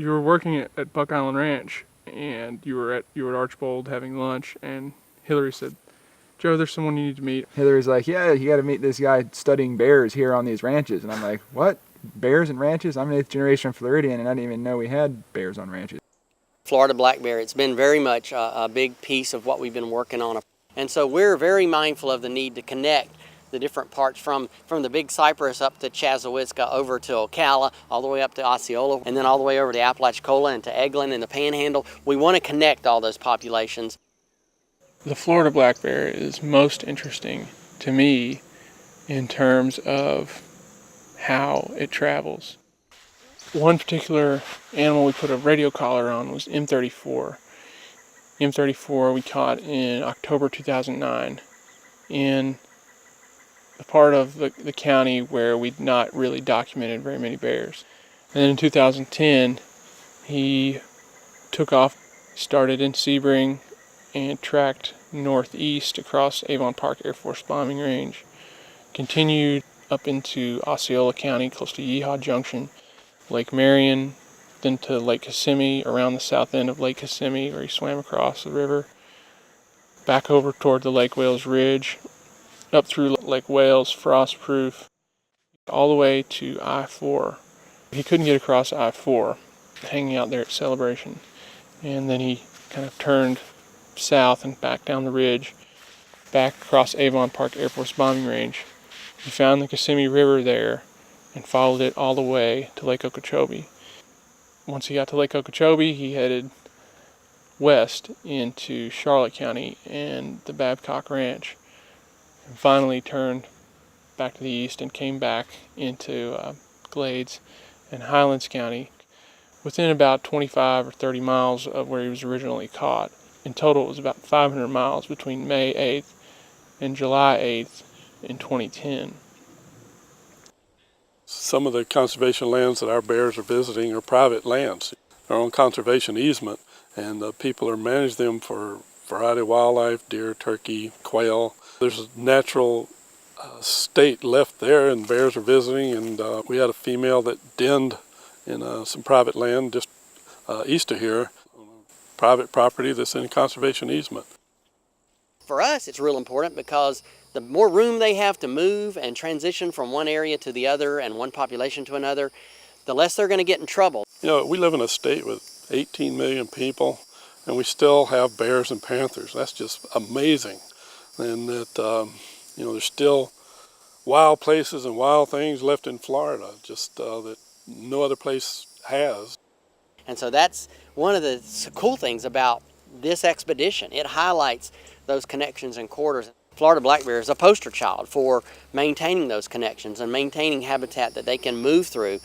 you were working at Buck Island Ranch, and you were at Archbold having lunch, and Hillary said, "Joe, there's someone you need to meet." Hillary's like, "Yeah, you got to meet this guy studying bears here on these ranches." And I'm like, "What? Bears and ranches? I'm an 8th generation Floridian, and I didn't even know we had bears on ranches." Florida black bear, it's been very much a big piece of what we've been working on. And so we're very mindful of the need to connect the different parts from the Big Cypress up to Chassahowitzka, over to Ocala, all the way up to Osceola, and then all the way over to Apalachicola and to Eglin and the Panhandle. We want to connect all those populations. The Florida black bear is most interesting to me in terms of how it travels. One particular animal we put a radio collar on was M34. M34 we caught in October 2009 in a part of the county where we'd not really documented very many bears. And then in 2010, he took off, started in Sebring, and tracked northeast across Avon Park Air Force Bombing Range, continued up into Osceola County, close to Yeehaw Junction, Lake Marion, then to Lake Kissimmee, around the south end of Lake Kissimmee, where he swam across the river, back over toward the Lake Wales Ridge, up through Lake Wales, Frostproof, all the way to I-4. He couldn't get across I-4, hanging out there at Celebration. And then he kind of turned south and back down the ridge, back across Avon Park Air Force Bombing Range. He found the Kissimmee River there and followed it all the way to Lake Okeechobee. Once he got to Lake Okeechobee, he headed west into Charlotte County and the Babcock Ranch, and finally turned back to the east and came back into Glades and Highlands County, within about 25 or 30 miles of where he was originally caught. In total, it was about 500 miles between May 8th and July 8th in 2010. Some of the conservation lands that our bears are visiting are private lands. They're on conservation easement, and people are managing them for a variety of wildlife, deer, turkey, quail. There's a natural state left there, and bears are visiting, and we had a female that denned in some private land just east of here, private property that's in conservation easement. For us, it's real important because the more room they have to move and transition from one area to the other and one population to another, the less they're going to get in trouble. You know, we live in a state with 18 million people, and we still have bears and panthers. That's just amazing. And that, you know, there's still wild places and wild things left in Florida, just that no other place has. And so that's one of the cool things about this expedition. It highlights those connections and corridors. Florida black bear is a poster child for maintaining those connections and maintaining habitat that they can move through.